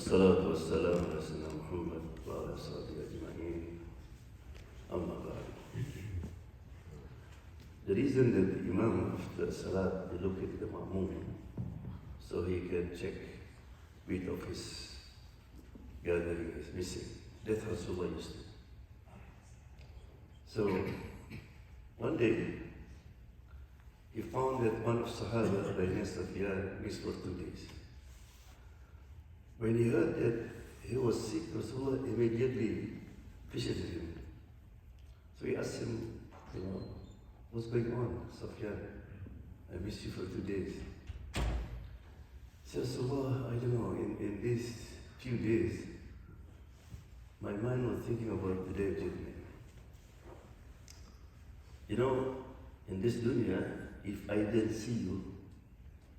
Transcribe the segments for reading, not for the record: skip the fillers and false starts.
والصلاة والسلام على سيدنا محمد وعلى صحبه أجمعين. أما بعد. The reason that the Imam after Salat they look at the Ma'mum so he can check which of his gathering is missing. That's how Rasulullah used to. So one day he found that one of Sahaba by name Sufyan missed for 2 days. When he heard that he was sick, Rasulullah immediately visited him. So he asked him, what's going on, Sufyan? I missed you for 2 days. He said, Rasulullah, I don't know, in these few days, my mind was thinking about the Day of Judgment. In this dunya, if I didn't see you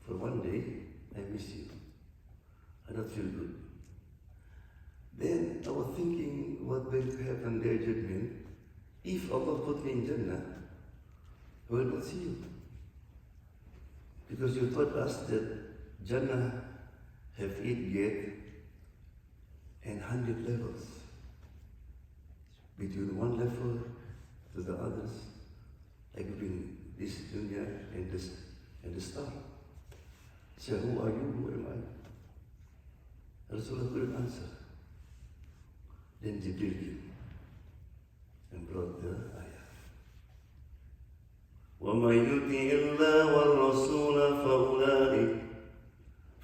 for 1 day, I miss you. I don't feel good. Then I was thinking what's going to happen Day of Judgment. If Allah put me in Jannah, I will not see you. Because you taught us that Jannah have 8 gates and 100 levels. Between one level to the others, like between this dunya and the star. So who are you? Who am I? Rasulullah couldn't answer. Then Jibril came and brought the ayah. وَمَنْ يُطِعِ اللَّهَ وَالرَّسُولَ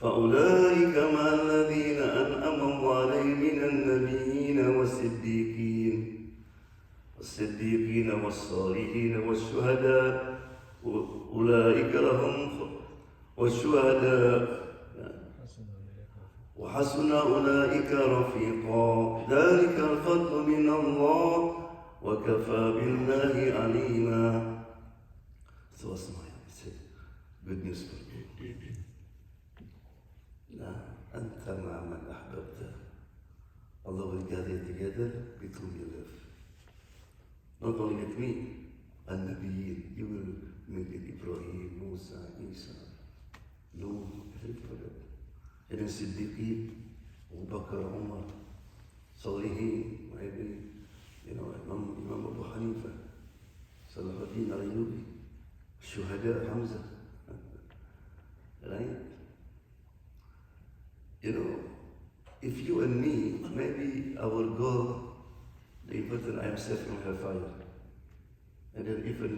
فَأُولَٰئِكَ مَعَ الَّذِينَ أَنْعَمَ اللَّهُ عَلَيْهِم مِّنَ النَّبِيِّينَ والصديقين والصالحين والشهداء أولئك لهم والشهداء وحسن أولئك رفيقا ذلك الفضل من الله وكفى بالله عليما. So smile, said, good news for you. أنت مع من أحببت. Allah will gather you together with whom you live. Not only with me, and Nabiyyin, you will meet with Ibrahim, Musa, Isa, Nuh, everybody. And then Siddiqeen, Abu Bakr, Umar, Salihin, maybe, Imam Abu Hanifa, Salahuddin al-Ayyubi, Shuhada, Hamza. Right? If you and me, maybe our goal, the important I am safe from hellfire. And then even,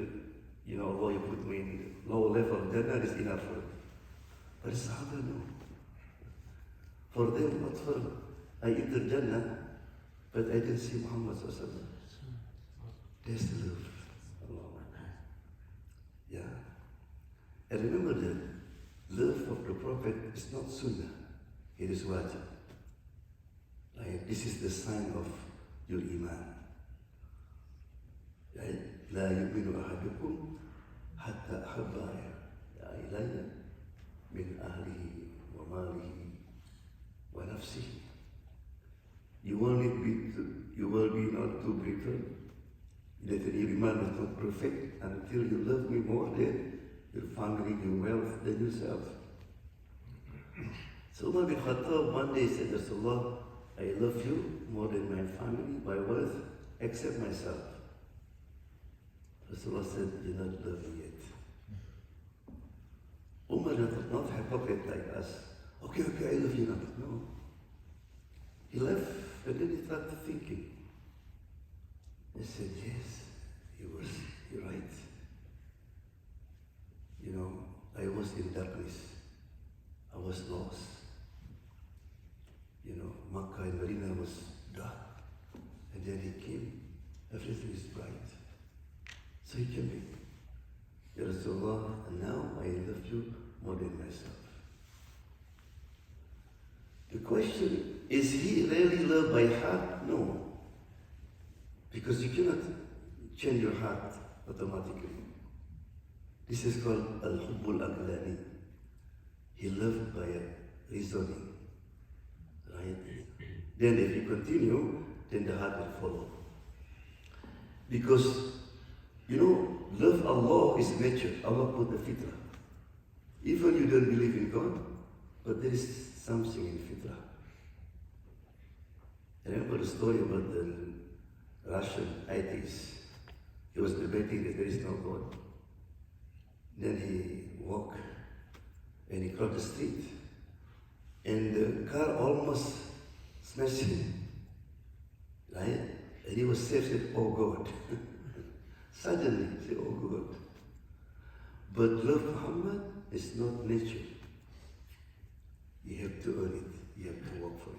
Allah you put me in lower level, that is enough for me. But Sahaba no. For them, not for I enter Jannah, but I didn't see Muhammad sallallahu. That's the love. Allah. Yeah. And remember that love of the Prophet is not sunnah, it is wajib. Like, this is the sign of your iman. لا يؤمن أحدكم حتى أحب إلي من أهله وماله ونفسه. You will be not too brittle. That your iman is not perfect until you love me more than your family, your wealth, than yourself. So Umar bin Khattab one day said, Rasulullah, I love you more than my family, my wealth, except myself. Rasulullah said, you not love me yet. Umar not hypocrite like us. Okay, I love you now. No. He left and then he started thinking. He said, yes, you're right. I was in darkness. I was lost. Makkah and Medina was dark. And then he came. Everything is bright. So he came in. Ya Rasulullah, and now I love you more than myself. The question, is he really loved by heart? No. Because you cannot change your heart automatically. This is called al-hubbul aqlani. He loved by reasoning. Right? Then if you continue, then the heart will follow. Because, love Allah is nature. Allah put the fitrah. Even you don't believe in God, but there is something in fitrah. I remember the story about the Russian atheist. He was debating that there is no God. Then he walked and he crossed the street. And the car almost smashed him. Right? And he was saved, said, oh God. Suddenly, he said, oh God. But love Muhammad is not nature. You have to earn it. You have to work for it.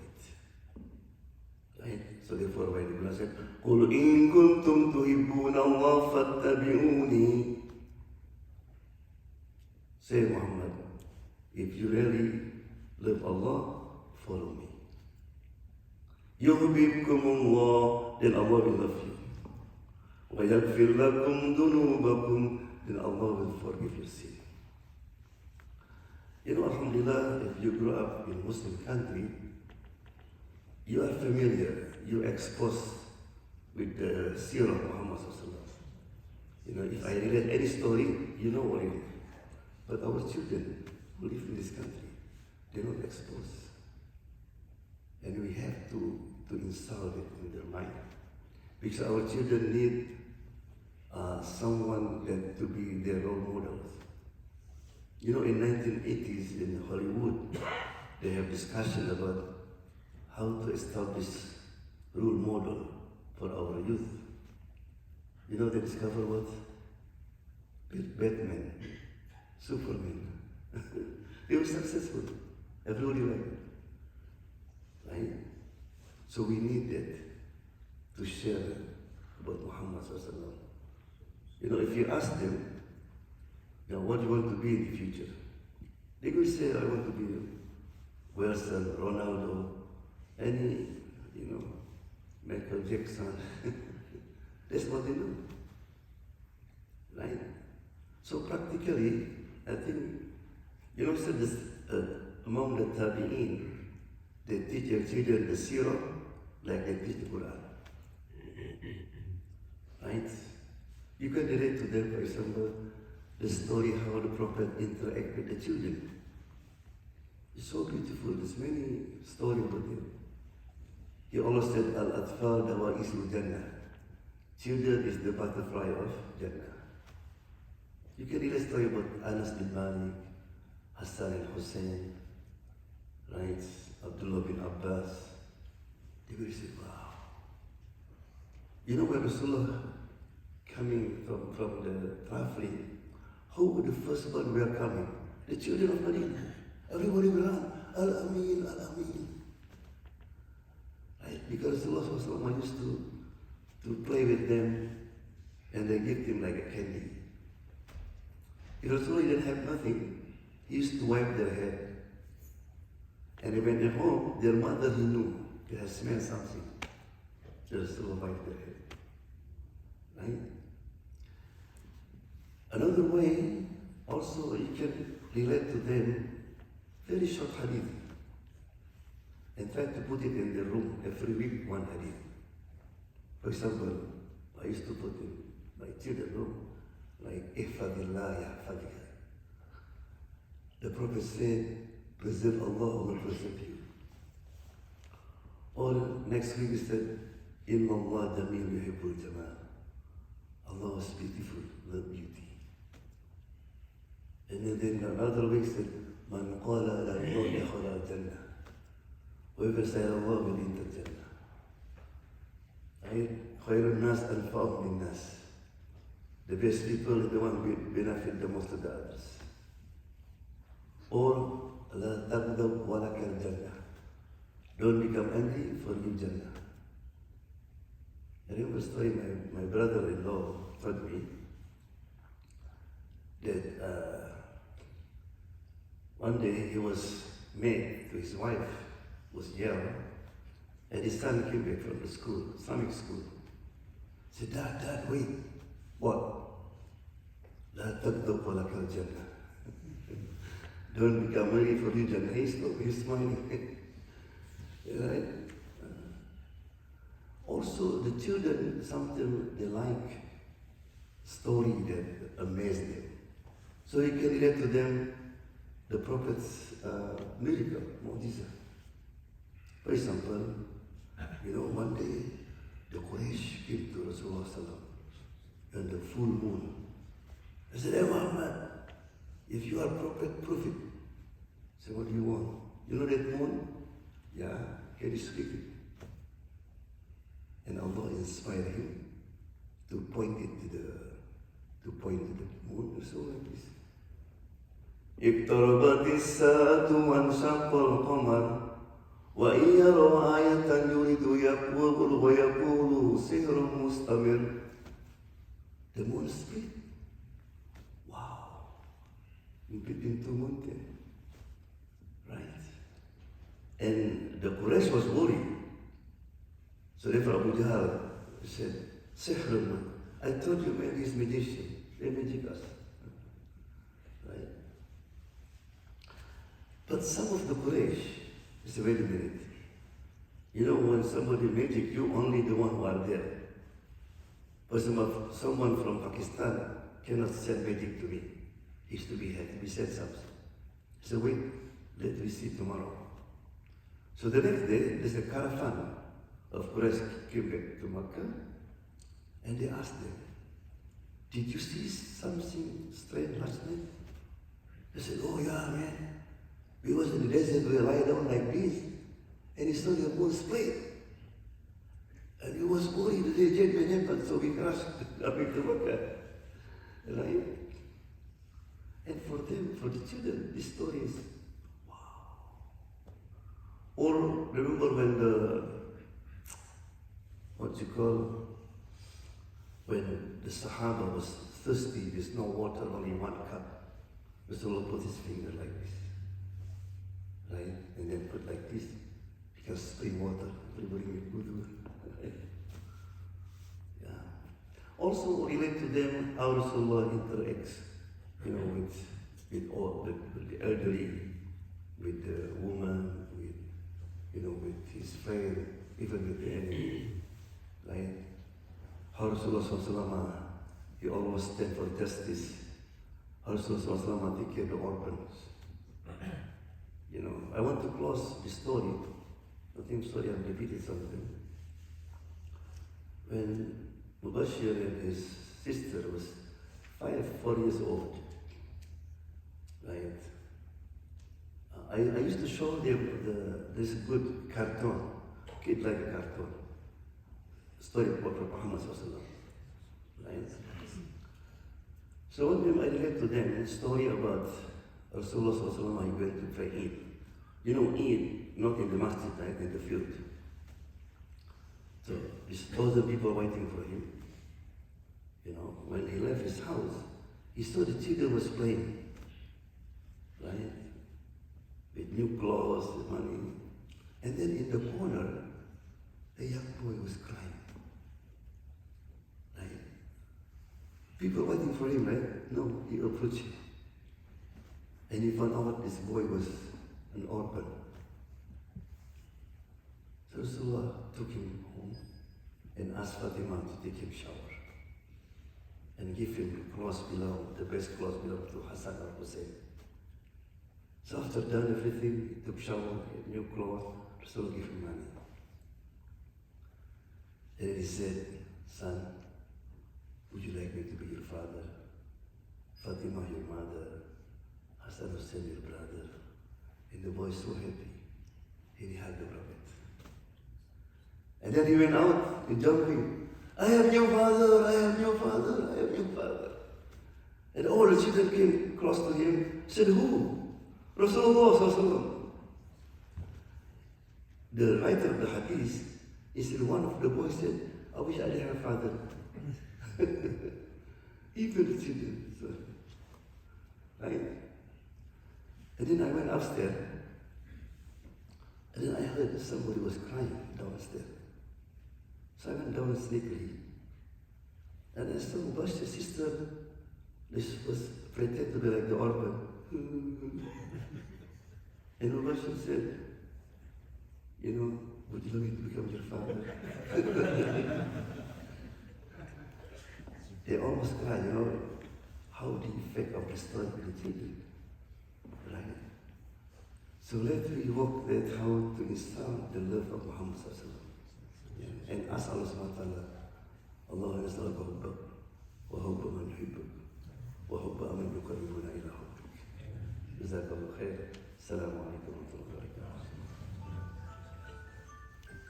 Right? So therefore, when the Quran said, قُلْ إِن كُنْتُمْ تُحِبُّونَ اللَّهَ فَاتَّبِعُونِي. Say, Muhammad, if you really love Allah, follow me. يُحْبِبْكُمُ اللَّهُ, then Allah will love you. وَيَغْفِرْ لَكُمْ ذُنُوبَكُمْ, then Allah will forgive your sin. You know, alhamdulillah, if you grew up in a Muslim country, you are familiar, you're exposed with the seerah of Muhammad sallallahu. You know, if I relate any story, you know what it is. But our children who live in this country, they're not exposed. And we have to install it in their mind. Because our children need someone that to be their role models. You know, in 1980s in Hollywood, they have discussion about how to establish role model for our youth. You know, they discover what? Batman, Superman. They were successful. Everybody liked it. Right? So we need that to share about Muhammad sallallahu. You know, if you ask them, you know, what do you want to be in the future? They will say, I want to be Wilson, Ronaldo, any, you know, Michael Jackson. That's what they do. Right? So practically, I think, you know, so this, among the Tabi'in, they teach their children the seerah like they teach the Quran. Right? You can relate to them, for example, the story how the Prophet interacted with the children. It's so beautiful. There's many stories about him. He always said, Al-Atfal dawa'isul Jannah. Children is the butterfly of Jannah. You can relate story about Anas bin Malik, Hassan and Hussein, right? Abdullah bin Abbas. They will say, wow. You know, when Rasulullah coming from the traveling, who were the first one were coming? The children of Medina. Everybody will run, Al-Amin, Al-Amin. Right? Because Rasulullah used to play with them and they give them like a candy. If Rasulullah didn't have nothing, he used to wipe their head. And when they're home, their mother he knew they had smelled something. So Rasulullah wiped their head. Right? Another way, also you can relate to them very short hadith and try to put it in the room every week, one hadith. For example, I used to put in my children's room like Ihfadillah yahfadika. The Prophet said, preserve Allah, Allah will preserve you. Or next week he said, Inna Allah jameel yuhibbul jamal. Allah is beautiful, love beauty. And then another week said, Man qala la ilaha illa jannah. Whoever said Allah will enter Jannah. Right? Khairun nas anfa'um min nas. The best people is the one who benefit the most of the others. Or la taghdab wa lakal jannah. Don't become angry for you Jannah. I remember a story my brother-in-law told me that one day he was married to his wife, was young, and his son came back from the school, Islamic school. He said, Dad, wait. What? La taghdab wa lakal jannah. Don't become angry for you Jannah. He's smiling. Right? Also, the children, sometimes they like story that amaze them. So you can relate to them the Prophet's miracle, mu'jiza. For example, You know, one day the Quraysh came to Rasulullah sallallahu and the full moon. I said, hey Muhammad, if you are prophet, say what do you want? You know that moon? Yeah, can you speak it? And Allah inspired him to point to the moon, and so like this. اقتربت الساعة وانشق القمر وإن يروا آية يريد يكفر ويقول سحر مستمر. The moon split. Wow. You get into mountain. Right. And the Quraysh was worried. So therefore Abu Jahl said, Sihr, I told you man, he's magician. They magic us. Right? But some of the Quraysh said, wait a minute. You know, when somebody magic, you only the one who are there. But someone from Pakistan cannot send magic to me. He's to be had. We said something. So wait, let me see tomorrow. So the next day, there's a caravan of Quraysh came back to Makkah, and they asked them, did you see something strange last night? They said, oh yeah, man. We was in the desert, we lie down like this, and he saw the moon split. And he was worried that the jet may happen, so we crashed up into Makkah. Right? And for them, for the children, this story is, wow. Or remember when when the Sahaba was thirsty, there's no water, only one cup. Rasulullah put his finger like this, right? And then put like this, because spring water, everybody make wudu. Yeah. Also relate to them how Rasulullah interacts, you know, with the elderly, with the woman, with, you know, with his friend, even with the enemy, right? How Rasulullah he always stand for justice. How Rasulullah take care of the orphans. You know, I want to close the story. I think sorry I've repeated something. When Mubashir and his sister was 4 years old, right? I used to show them this good cartoon, kid like a cartoon, story of Prophet Muhammad, right? So one time I read to them a story about Rasulullah, he went to pray Eid. You know Eid, not in the masjid, right, in the field. So there's thousand people waiting for him. You know, when he left his house, he saw the children was playing, right? With new clothes, with money. And then in the corner, a young boy was crying. Right? People waiting for him, right? No, he approached him. And he found out this boy was an orphan. So Rasulullah took him home and asked Fatima to take him shower and give him clothes the best clothes belong to Hassan or Hussein. So after done everything, he took shower, new clothes, Rasulullah gave him money. And he said, son, would you like me to be your father? Fatima, your mother, Hassan Hussein, your brother. And the boy is so happy. And he hugged the Prophet. And then he went out and jumping. I am your father, I am your father, I am your father. And all the children came close to him, said, who? Rasulullah Sallallahu. The writer of the hadith, he said, one of the boys said, I wish I had a father. Even the children. So, right? And then I went upstairs, and then I heard somebody was crying downstairs. So I went down sneakily. And I saw Mubashir's sister, this was pretended to be like the orphan. And Mubashir said, you know, would you like me to become your father? They almost cry, you know, how the effect of the story with the children, right? So later he worked that how to install the love of Muhammad Sallallahu Alaihi Wasallam. أسأل الله سبحانه وتعالى الله أن يسألك حبك وحب من يحبك وحب من يقربنا إلى حبك. جزاك الله خير. السلام عليكم ورحمة الله وبركاته.